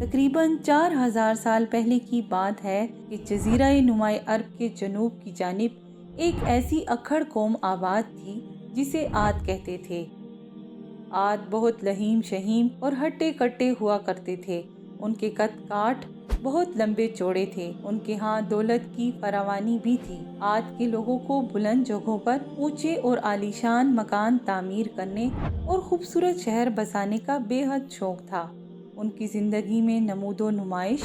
تقریباً 4000 سال پہلے کی بات ہے کہ جزیرہ نمائے عرب کے جنوب کی جانب ایک ایسی اکھڑ قوم آباد تھی جسے عاد کہتے تھے۔ عاد بہت لہیم شہیم اور ہٹے کٹے ہوا کرتے تھے۔ ان کے قد کاٹ بہت لمبے چوڑے تھے۔ ان کے ہاں دولت کی فراوانی بھی تھی۔ عاد کے لوگوں کو بلند جگہوں پر اونچے اور عالیشان مکان تعمیر کرنے اور خوبصورت شہر بسانے کا بے حد شوق تھا۔ ان کی زندگی میں نمود و نمائش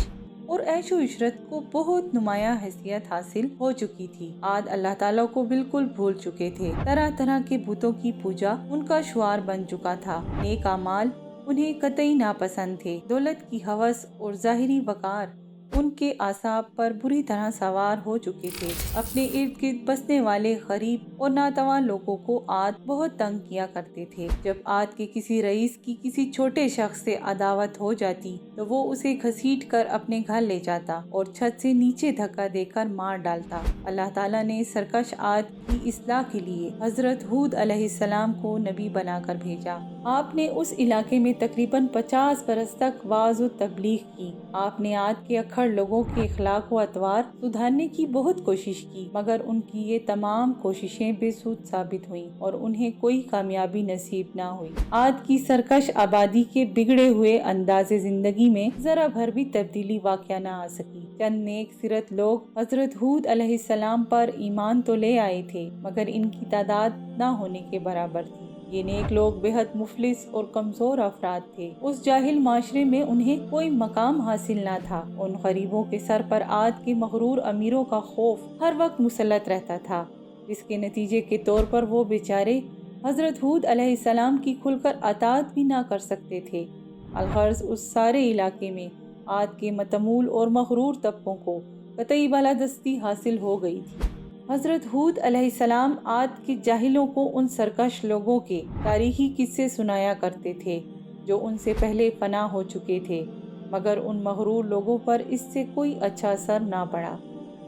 اور عیش و عشرت کو بہت نمایاں حیثیت حاصل ہو چکی تھی۔ عاد اللہ تعالیٰ کو بالکل بھول چکے تھے۔ طرح طرح کے بتوں کی پوجا ان کا شعار بن چکا تھا۔ نیک اعمال انہیں قطعی ناپسند تھے۔ دولت کی ہوس اور ظاہری وقار ان کے اعصاب پر بری طرح سوار ہو چکے تھے۔ اپنے ارد گرد بسنے والے غریب اور ناتواں لوگوں کو عاد بہت تنگ کیا کرتے تھے۔ جب عاد کے کسی رئیس کی کسی چھوٹے شخص سے عداوت ہو جاتی تو وہ اسے گھسیٹ کر اپنے گھر لے جاتا اور چھت سے نیچے دھکا دے کر مار ڈالتا۔ اللہ تعالیٰ نے سرکش عاد کی اصلاح کے لیے حضرت ہود علیہ السلام کو نبی بنا کر بھیجا۔ آپ نے اس علاقے میں تقریباً 50 برس تک وعظ و تبلیغ کی۔ آپ نے عاد کے اکھڑ لوگوں کے اخلاق و اطوار سدھارنے کی بہت کوشش کی، مگر ان کی یہ تمام کوششیں بے سود ثابت ہوئیں اور انہیں کوئی کامیابی نصیب نہ ہوئی۔ عاد کی سرکش آبادی کے بگڑے ہوئے انداز زندگی میں ذرا بھر بھی تبدیلی واقع نہ آ سکی۔ چند نیک سیرت لوگ حضرت ہود علیہ السلام پر ایمان تو لے آئے تھے، مگر ان کی تعداد نہ ہونے کے برابر تھی۔ یہ نیک لوگ بے حد مفلس اور کمزور افراد تھے۔ اس جاہل معاشرے میں انہیں کوئی مقام حاصل نہ تھا۔ ان غریبوں کے سر پر عاد کے مغرور امیروں کا خوف ہر وقت مسلط رہتا تھا، جس کے نتیجے کے طور پر وہ بیچارے حضرت ہود علیہ السلام کی کھل کر اطاعت بھی نہ کر سکتے تھے۔ الغرض اس سارے علاقے میں عاد کے متمول اور مغرور طبقوں کو قطعی بالادستی حاصل ہو گئی تھی۔ حضرت ہود علیہ السلام عاد کے جاہلوں کو ان سرکش لوگوں کے تاریخی قصے سنایا کرتے تھے جو ان سے پہلے فنا ہو چکے تھے، مگر ان مغرور لوگوں پر اس سے کوئی اچھا اثر نہ پڑا۔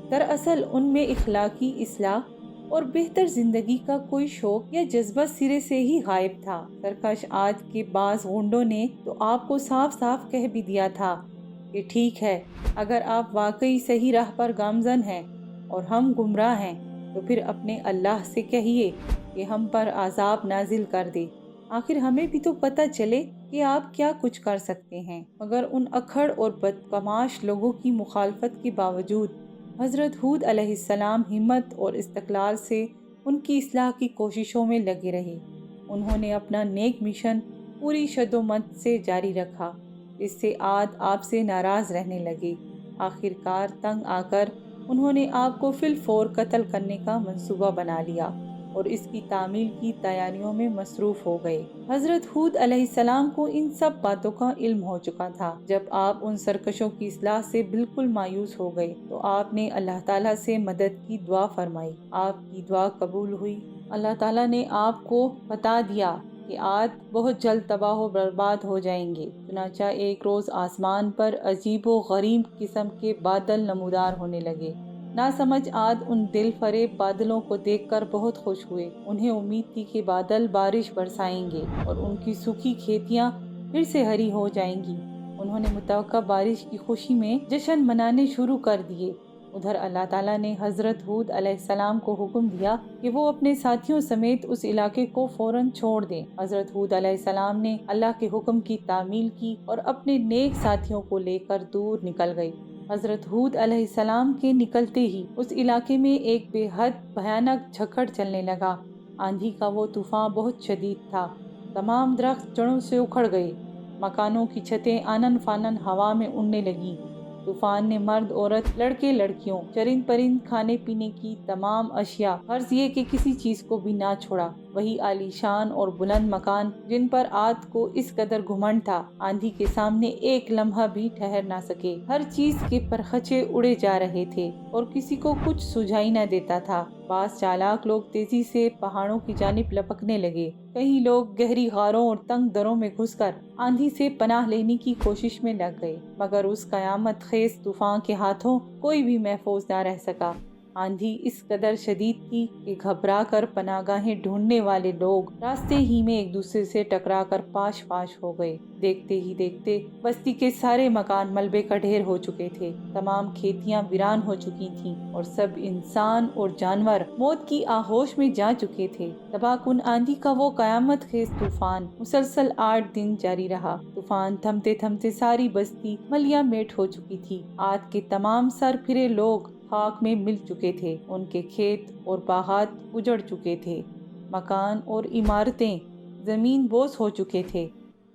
دراصل ان میں اخلاقی اصلاح اور بہتر زندگی کا کوئی شوق یا جذبہ سرے سے ہی غائب تھا۔ سرکش عاد کے بعض غنڈوں نے تو آپ کو صاف صاف کہہ بھی دیا تھا کہ ٹھیک ہے، اگر آپ واقعی صحیح راہ پر گامزن ہیں اور ہم گمراہ ہیں تو پھر اپنے اللہ سے کہیے کہ ہم پر عذاب نازل کر دے، آخر ہمیں بھی تو پتہ چلے کہ آپ کیا کچھ کر سکتے ہیں۔ مگر ان اکھڑ اور بدقماش لوگوں کی مخالفت کے باوجود حضرت ہود علیہ السلام ہمت اور استقلال سے ان کی اصلاح کی کوششوں میں لگے رہے۔ انہوں نے اپنا نیک مشن پوری شدت سے جاری رکھا، اس سے عاد آپ سے ناراض رہنے لگے۔ آخر کار تنگ آ کر انہوں نے آپ کو فی الفور قتل کرنے کا منصوبہ بنا لیا اور اس کی تعمیل کی تیاریوں میں مصروف ہو گئے۔ حضرت ہود علیہ السلام کو ان سب باتوں کا علم ہو چکا تھا۔ جب آپ ان سرکشوں کی اصلاح سے بالکل مایوس ہو گئے تو آپ نے اللہ تعالیٰ سے مدد کی دعا فرمائی۔ آپ کی دعا قبول ہوئی۔ اللہ تعالیٰ نے آپ کو بتا دیا کہ عاد بہت جلد تباہ و برباد ہو جائیں گے۔ چنانچہ ایک روز آسمان پر عجیب و غریب قسم کے بادل نمودار ہونے لگے۔ ناسمجھ عاد ان دل فریب بادلوں کو دیکھ کر بہت خوش ہوئے۔ انہیں امید تھی کہ بادل بارش برسائیں گے اور ان کی سوکھی کھیتیاں پھر سے ہری ہو جائیں گی۔ انہوں نے متوقع بارش کی خوشی میں جشن منانے شروع کر دیے۔ ادھر اللہ تعالیٰ نے حضرت ہود علیہ السلام کو حکم دیا کہ وہ اپنے ساتھیوں سمیت اس علاقے کو فوراً چھوڑ دیں۔ حضرت ہود علیہ السلام نے اللہ کے حکم کی تعمیل کی اور اپنے نیک ساتھیوں کو لے کر دور نکل گئی۔ حضرت ہود علیہ السلام کے نکلتے ہی اس علاقے میں ایک بے حد بھیانک جھکڑ چلنے لگا۔ آندھی کا وہ طوفان بہت شدید تھا۔ تمام درخت جڑوں سے اکھڑ گئے۔ مکانوں کی چھتیں آنن فانن ہوا میں اڑنے لگیں۔ طوفان نے مرد عورت لڑکے لڑکیوں چرند پرند کھانے پینے کی تمام اشیاء غرض یہ کہ کسی چیز کو بھی نہ چھوڑا۔ وہی عالیشان اور بلند مکان جن پر عاد کو اس قدر گھمنڈ تھا، آندھی کے سامنے ایک لمحہ بھی ٹھہر نہ سکے۔ ہر چیز کے پرخچے اڑے جا رہے تھے اور کسی کو کچھ سجھائی نہ دیتا تھا۔ بعض چالاک لوگ تیزی سے پہاڑوں کی جانب لپکنے لگے۔ کئی لوگ گہری غاروں اور تنگ دروں میں گھس کر آندھی سے پناہ لینے کی کوشش میں لگ گئے، مگر اس قیامت خیز طوفان کے ہاتھوں کوئی بھی محفوظ نہ رہ سکا۔ آندھی اس قدر شدید تھی کہ گھبرا کر پناہ گاہیں ڈھونڈنے والے لوگ راستے ہی میں ایک دوسرے سے ٹکرا کر پاش پاش ہو گئے۔ دیکھتے ہی دیکھتے بستی کے سارے مکان ملبے کا ڈھیر ہو چکے تھے، تمام کھیتیاں ویران ہو چکی تھیں اور سب انسان اور جانور موت کی آغوش میں جا چکے تھے۔ تباہ کن آندھی کا وہ قیامت خیز طوفان مسلسل 8 دن جاری رہا۔ طوفان تھمتے تھمتے ساری بستی ملیہ میٹ ہو چکی تھی۔ آج کے تمام سر پھرے لوگ خاک میں مل چکے تھے، ان کے کھیت اور باغات اجڑ چکے تھے، مکان اور عمارتیں زمین بوس ہو چکے تھے۔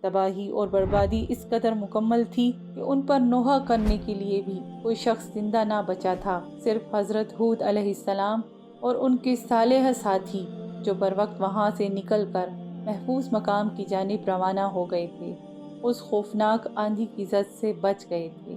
تباہی اور بربادی اس قدر مکمل تھی کہ ان پر نوحہ کرنے کے لیے بھی کوئی شخص زندہ نہ بچا تھا، صرف حضرت ہود علیہ السلام اور ان کے صالح ساتھی جو بر وقت وہاں سے نکل کر محفوظ مقام کی جانب روانہ ہو گئے تھے، اس خوفناک آندھی کی زد سے بچ گئے تھے۔